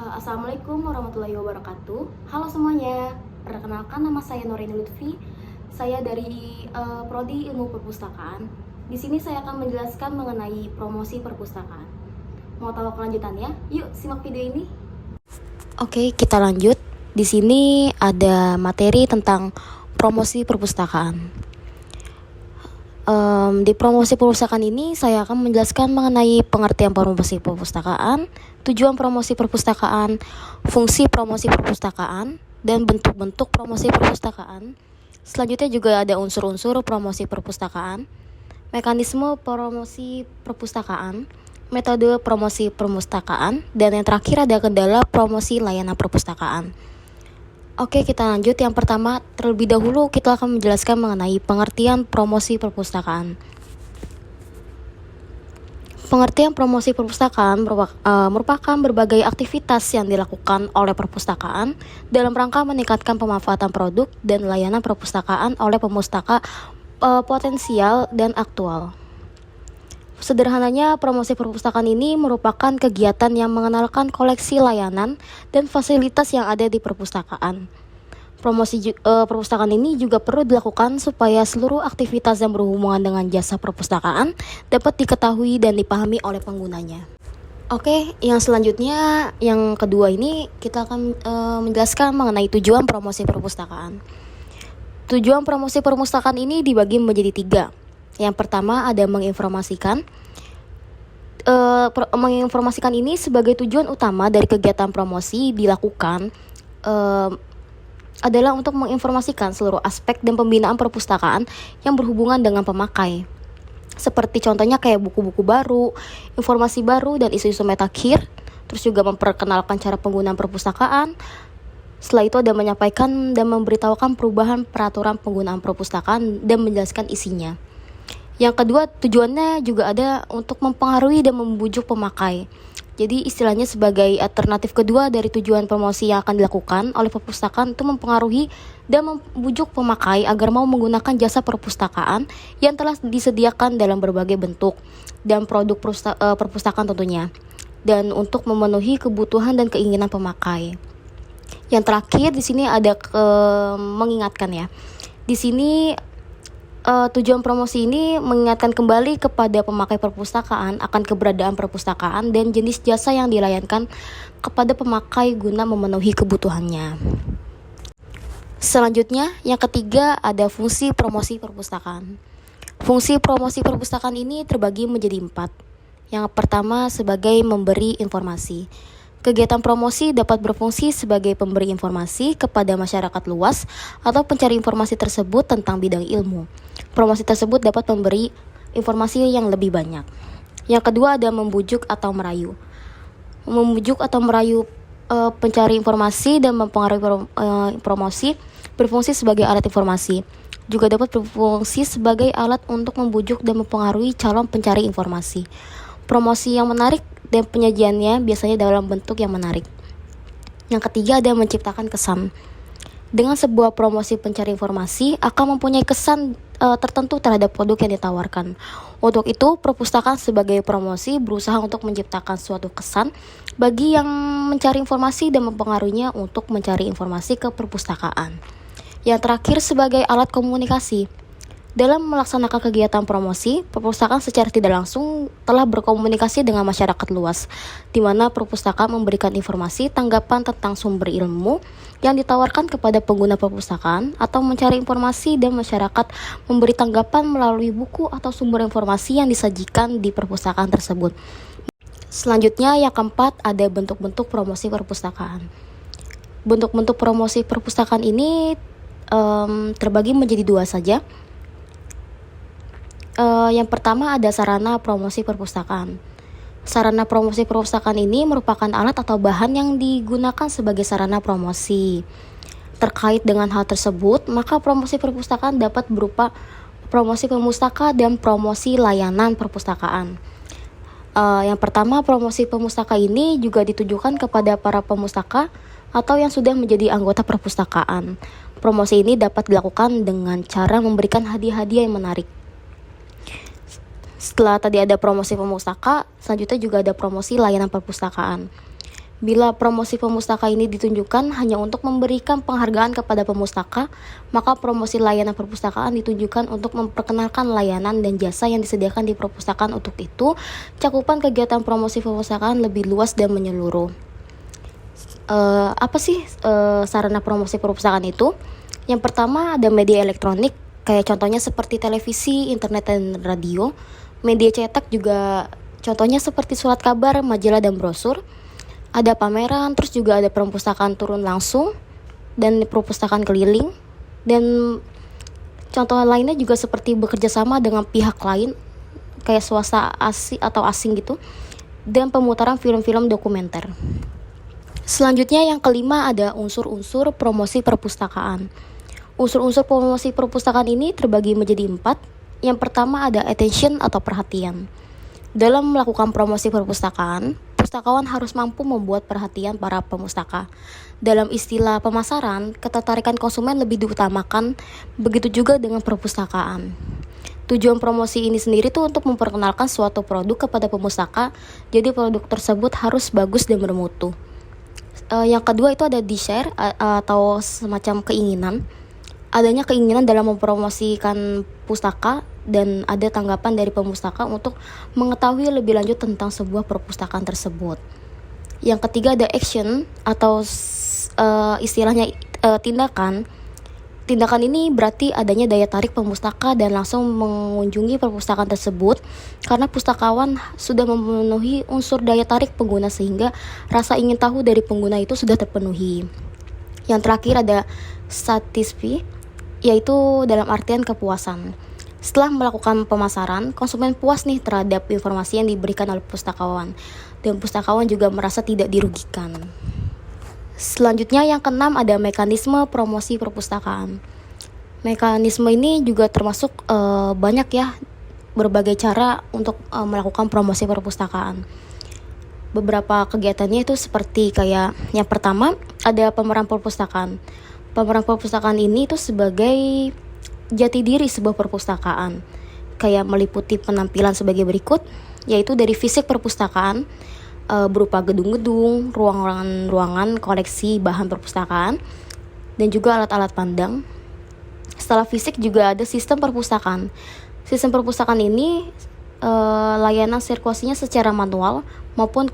Assalamualaikum warahmatullahi wabarakatuh. Halo semuanya, perkenalkan nama saya Norini Lutfi. Saya dari Prodi Ilmu Perpustakaan. Di sini saya akan menjelaskan mengenai promosi perpustakaan. Mau tahu kelanjutannya? Yuk simak video ini. Oke, kita lanjut. Di sini ada materi tentang promosi perpustakaan. Di promosi perpustakaan ini saya akan menjelaskan mengenai pengertian promosi perpustakaan, tujuan promosi perpustakaan, fungsi promosi perpustakaan, dan bentuk-bentuk promosi perpustakaan. Selanjutnya juga ada unsur-unsur promosi perpustakaan, mekanisme promosi perpustakaan, metode promosi perpustakaan, dan yang terakhir ada kendala promosi layanan perpustakaan. Oke, kita lanjut. Yang pertama, terlebih dahulu kita akan menjelaskan mengenai pengertian promosi perpustakaan. Pengertian promosi perpustakaan merupakan berbagai aktivitas yang dilakukan oleh perpustakaan dalam rangka meningkatkan pemanfaatan produk dan layanan perpustakaan oleh pemustaka potensial dan aktual. Sederhananya, promosi perpustakaan ini merupakan kegiatan yang mengenalkan koleksi layanan dan fasilitas yang ada di perpustakaan. Promosi perpustakaan ini juga perlu dilakukan supaya seluruh aktivitas yang berhubungan dengan jasa perpustakaan dapat diketahui dan dipahami oleh penggunanya. Oke, yang selanjutnya, yang kedua ini kita akan menjelaskan mengenai tujuan promosi perpustakaan. Tujuan promosi perpustakaan ini dibagi menjadi 3. Yang pertama ada menginformasikan. Menginformasikan ini sebagai tujuan utama dari kegiatan promosi dilakukan adalah untuk menginformasikan seluruh aspek dan pembinaan perpustakaan yang berhubungan dengan pemakai. Seperti contohnya kayak buku-buku baru, informasi baru, dan isu-isu mutakhir. Terus juga memperkenalkan cara penggunaan perpustakaan. Setelah itu ada menyampaikan dan memberitahukan perubahan peraturan penggunaan perpustakaan dan menjelaskan isinya. Yang kedua, tujuannya juga ada untuk mempengaruhi dan membujuk pemakai. Jadi istilahnya sebagai alternatif kedua dari tujuan promosi yang akan dilakukan oleh perpustakaan itu mempengaruhi dan membujuk pemakai agar mau menggunakan jasa perpustakaan yang telah disediakan dalam berbagai bentuk dan produk perpustakaan tentunya, dan untuk memenuhi kebutuhan dan keinginan pemakai. Yang terakhir di sini ada mengingatkan ya. Di sini tujuan promosi ini mengingatkan kembali kepada pemakai perpustakaan akan keberadaan perpustakaan dan jenis jasa yang dilayankan kepada pemakai guna memenuhi kebutuhannya. Selanjutnya, yang ketiga ada fungsi promosi perpustakaan. Fungsi promosi perpustakaan ini terbagi menjadi 4. Yang pertama sebagai memberi informasi. Kegiatan promosi dapat berfungsi sebagai pemberi informasi kepada masyarakat luas atau pencari informasi tersebut tentang bidang ilmu. Promosi tersebut dapat memberi informasi yang lebih banyak. Yang kedua ada membujuk atau merayu. Membujuk atau merayu pencari informasi dan mempengaruhi promosi berfungsi sebagai alat informasi. Juga dapat berfungsi sebagai alat untuk membujuk dan mempengaruhi calon pencari informasi. Promosi yang menarik dan penyajiannya biasanya dalam bentuk yang menarik. Yang ketiga ada menciptakan kesan. Dengan sebuah promosi pencari informasi akan mempunyai kesan tertentu terhadap produk yang ditawarkan. Untuk itu, perpustakaan sebagai promosi berusaha untuk menciptakan suatu kesan bagi yang mencari informasi dan mempengaruhinya untuk mencari informasi ke perpustakaan. Yang terakhir sebagai alat komunikasi. Dalam melaksanakan kegiatan promosi, perpustakaan secara tidak langsung telah berkomunikasi dengan masyarakat luas, di mana perpustakaan memberikan informasi tanggapan tentang sumber ilmu yang ditawarkan kepada pengguna perpustakaan atau mencari informasi dan masyarakat memberi tanggapan melalui buku atau sumber informasi yang disajikan di perpustakaan tersebut. Selanjutnya, yang keempat ada bentuk-bentuk promosi perpustakaan. Bentuk-bentuk promosi perpustakaan ini terbagi menjadi 2 saja. Yang pertama ada sarana promosi perpustakaan. Sarana promosi perpustakaan ini merupakan alat atau bahan yang digunakan sebagai sarana promosi. Terkait dengan hal tersebut, maka promosi perpustakaan dapat berupa promosi pemustaka dan promosi layanan perpustakaan. Yang pertama, promosi pemustaka ini juga ditujukan kepada para pemustaka atau yang sudah menjadi anggota perpustakaan. Promosi ini dapat dilakukan dengan cara memberikan hadiah-hadiah yang menarik. Setelah tadi ada promosi pemustaka, selanjutnya juga ada promosi layanan perpustakaan. Bila promosi pemustaka ini ditunjukkan hanya untuk memberikan penghargaan kepada pemustaka, maka promosi layanan perpustakaan ditunjukkan untuk memperkenalkan layanan dan jasa yang disediakan di perpustakaan. Untuk itu, cakupan kegiatan promosi perpustakaan lebih luas dan menyeluruh. Apa sih sarana promosi perpustakaan itu? Yang pertama ada media elektronik, kayak contohnya seperti televisi, internet, dan radio. Media cetak juga contohnya seperti surat kabar, majalah, dan brosur. Ada pameran, terus juga ada perpustakaan turun langsung dan perpustakaan keliling. Dan contoh lainnya juga seperti bekerja sama dengan pihak lain, kayak swasta asing gitu, dan pemutaran film-film dokumenter. Selanjutnya yang kelima ada unsur-unsur promosi perpustakaan. Unsur-unsur promosi perpustakaan ini terbagi menjadi 4. Yang pertama ada attention atau perhatian. Dalam melakukan promosi perpustakaan, pustakawan harus mampu membuat perhatian para pemustaka. Dalam istilah pemasaran, ketertarikan konsumen lebih diutamakan, begitu juga dengan perpustakaan. Tujuan promosi ini sendiri tuh untuk memperkenalkan suatu produk kepada pemustaka, jadi produk tersebut harus bagus dan bermutu. Yang kedua itu ada desire atau semacam keinginan. Adanya keinginan dalam mempromosikan pustaka dan ada tanggapan dari pemustaka untuk mengetahui lebih lanjut tentang sebuah perpustakaan tersebut. Yang ketiga ada action atau istilahnya tindakan. Tindakan ini berarti adanya daya tarik pemustaka dan langsung mengunjungi perpustakaan tersebut karena pustakawan sudah memenuhi unsur daya tarik pengguna sehingga rasa ingin tahu dari pengguna itu sudah terpenuhi. Yang terakhir ada satisfy, yaitu dalam artian kepuasan. Setelah melakukan pemasaran, konsumen puas nih terhadap informasi yang diberikan oleh pustakawan dan pustakawan juga merasa tidak dirugikan. Selanjutnya yang keenam ada mekanisme promosi perpustakaan. Mekanisme ini juga termasuk banyak ya, berbagai cara untuk melakukan promosi perpustakaan. Beberapa kegiatannya itu seperti kayak yang pertama ada pameran perpustakaan. Pameran perpustakaan ini itu sebagai jati diri sebuah perpustakaan, kayak meliputi penampilan sebagai berikut, yaitu dari fisik perpustakaan, berupa gedung-gedung, ruangan-ruangan, koleksi bahan perpustakaan, dan juga alat-alat pandang. Setelah fisik juga ada sistem perpustakaan. Sistem perpustakaan ini layanan sirkulasinya secara manual maupun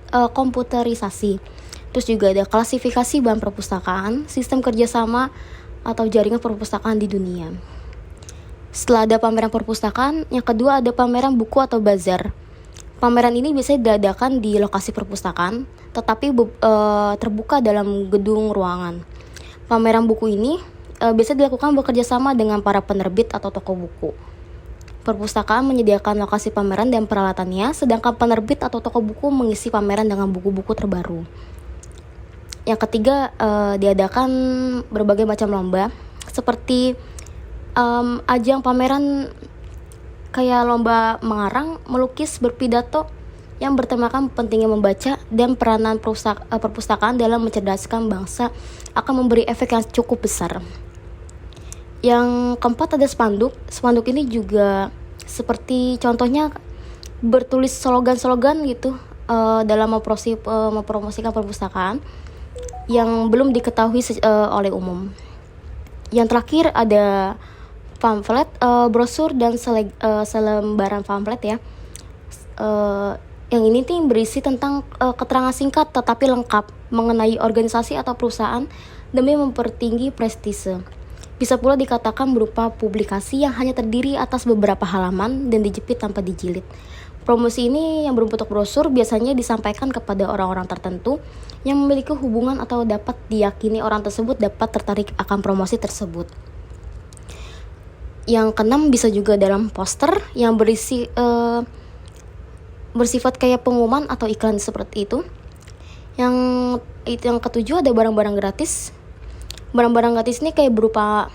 komputerisasi. Terus juga ada klasifikasi bahan perpustakaan, sistem kerjasama atau jaringan perpustakaan di dunia. Setelah ada pameran perpustakaan, yang kedua ada pameran buku atau bazar. Pameran ini biasanya diadakan di lokasi perpustakaan, tetapi terbuka dalam gedung ruangan. Pameran buku ini biasanya dilakukan bekerja sama dengan para penerbit atau toko buku. Perpustakaan menyediakan lokasi pameran dan peralatannya, sedangkan penerbit atau toko buku mengisi pameran dengan buku-buku terbaru. Yang ketiga, diadakan berbagai macam lomba, seperti ajang pameran kayak lomba mengarang, melukis, berpidato yang bertemakan pentingnya membaca dan peranan perpustakaan dalam mencerdaskan bangsa akan memberi efek yang cukup besar. Yang keempat ada spanduk. Spanduk ini juga seperti contohnya bertulis slogan-slogan gitu dalam mempromosikan perpustakaan yang belum diketahui oleh umum. Yang terakhir ada pamflet, brosur, dan selembaran pamflet ya. Yang ini tuh berisi tentang keterangan singkat tetapi lengkap mengenai organisasi atau perusahaan demi mempertinggi prestise. Bisa pula dikatakan berupa publikasi yang hanya terdiri atas beberapa halaman dan dijepit tanpa dijilid. Promosi ini yang berbentuk brosur biasanya disampaikan kepada orang-orang tertentu yang memiliki hubungan atau dapat diyakini orang tersebut dapat tertarik akan promosi tersebut. Yang keenam bisa juga dalam poster yang berisi bersifat kayak pengumuman atau iklan seperti itu. Yang ketujuh ada barang-barang gratis. Barang-barang gratis ini kayak berupa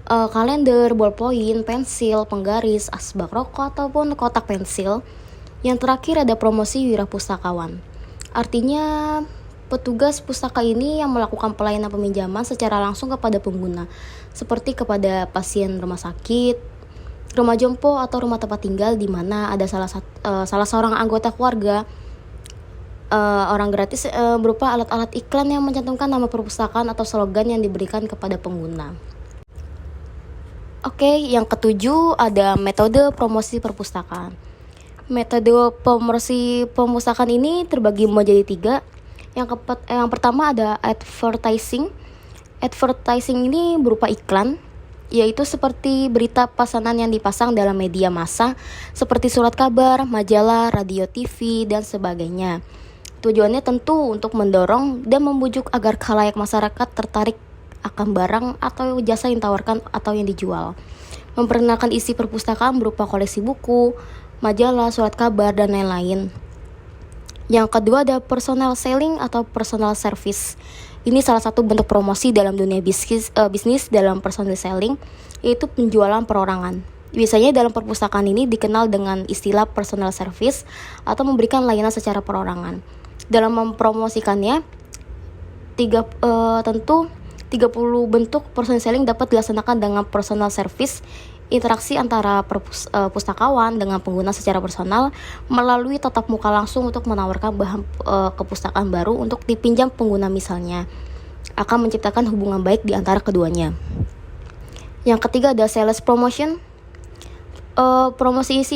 kalender, ballpoint, pensil, penggaris, asbak rokok ataupun kotak pensil. Yang terakhir ada promosi wirapustakawan. Artinya petugas pustaka ini yang melakukan pelayanan peminjaman secara langsung kepada pengguna, seperti kepada pasien rumah sakit, rumah jompo atau rumah tempat tinggal di mana ada salah seorang anggota keluarga orang gratis berupa alat-alat iklan yang mencantumkan nama perpustakaan atau slogan yang diberikan kepada pengguna. Oke, yang ketujuh ada metode promosi perpustakaan. Metode promosi perpustakaan ini terbagi menjadi 3. Yang pertama ada advertising. Advertising ini berupa iklan, yaitu seperti berita pesanan yang dipasang dalam media massa seperti surat kabar, majalah, radio, TV, dan sebagainya. Tujuannya tentu untuk mendorong dan membujuk agar khalayak masyarakat tertarik akan barang atau jasa yang ditawarkan atau yang dijual. Memperkenalkan isi perpustakaan berupa koleksi buku, majalah, surat kabar, dan lain-lain. Yang kedua ada personal selling atau personal service. Ini salah satu bentuk promosi dalam dunia bisnis dalam personal selling, yaitu penjualan perorangan. Biasanya dalam perpustakaan ini dikenal dengan istilah personal service atau memberikan layanan secara perorangan. Dalam mempromosikannya, tentu 30 bentuk personal selling dapat dilaksanakan dengan personal service, interaksi antara pustakawan dengan pengguna secara personal melalui tatap muka langsung untuk menawarkan bahan kepustakaan baru untuk dipinjam pengguna misalnya, akan menciptakan hubungan baik di antara keduanya. Yang ketiga ada sales promotion. Promosi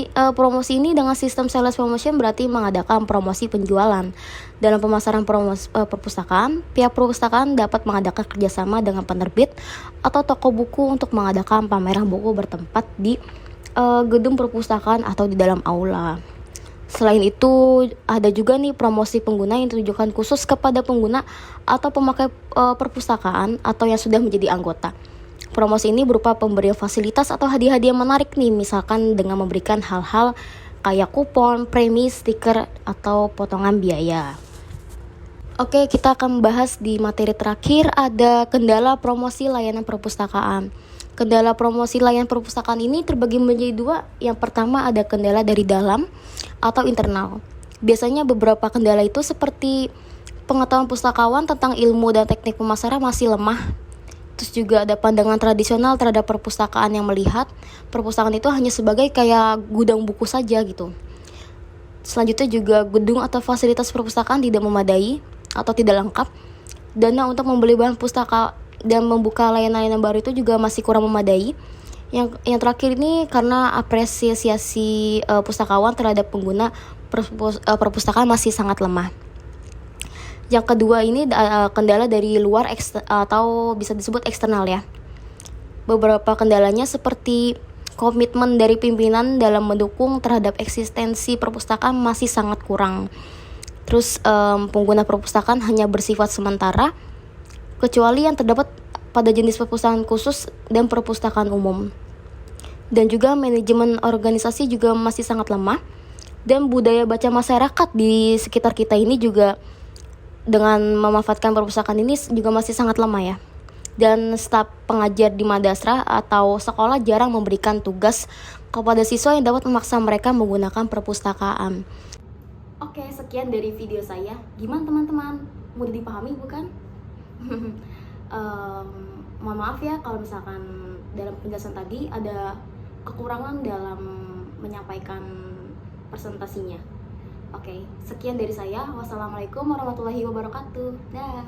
ini dengan sistem sales promotion berarti mengadakan promosi penjualan. Dalam pemasaran perpustakaan, pihak perpustakaan dapat mengadakan kerjasama dengan penerbit atau toko buku untuk mengadakan pameran buku bertempat di gedung perpustakaan atau di dalam aula. Selain itu, ada juga nih promosi pengguna yang ditujukan khusus kepada pengguna atau pemakai perpustakaan atau yang sudah menjadi anggota. Promosi ini berupa pemberian fasilitas atau hadiah-hadiah menarik nih, misalkan dengan memberikan hal-hal kayak kupon, premi, stiker, atau potongan biaya. Oke, kita akan membahas di materi terakhir ada kendala promosi layanan perpustakaan. Kendala promosi layanan perpustakaan ini terbagi menjadi 2. Yang pertama ada kendala dari dalam atau internal. Biasanya beberapa kendala itu seperti pengetahuan pustakawan tentang ilmu dan teknik pemasaran masih lemah. Terus juga ada pandangan tradisional terhadap perpustakaan yang melihat perpustakaan itu hanya sebagai kayak gudang buku saja gitu. Selanjutnya juga gedung atau fasilitas perpustakaan tidak memadai atau tidak lengkap. Dana untuk membeli bahan pustaka dan membuka layanan-layanan baru itu juga masih kurang memadai. Yang terakhir ini karena apresiasi pustakawan terhadap pengguna perpustakaan masih sangat lemah. Yang kedua ini kendala dari luar atau bisa disebut eksternal ya. Beberapa kendalanya seperti komitmen dari pimpinan dalam mendukung terhadap eksistensi perpustakaan masih sangat kurang. Terus pengguna perpustakaan hanya bersifat sementara, kecuali yang terdapat pada jenis perpustakaan khusus dan perpustakaan umum. Dan juga manajemen organisasi juga masih sangat lemah. Dan budaya baca masyarakat di sekitar kita ini juga dengan memanfaatkan perpustakaan ini juga masih sangat lemah ya. Dan staf pengajar di madrasah atau sekolah jarang memberikan tugas kepada siswa yang dapat memaksa mereka menggunakan perpustakaan. Oke, sekian dari video saya. Gimana teman-teman? Mudah dipahami bukan? Mohon maaf ya kalau misalkan dalam penjelasan tadi ada kekurangan dalam menyampaikan presentasinya. Oke, sekian dari saya. Wassalamualaikum warahmatullahi wabarakatuh. Dah.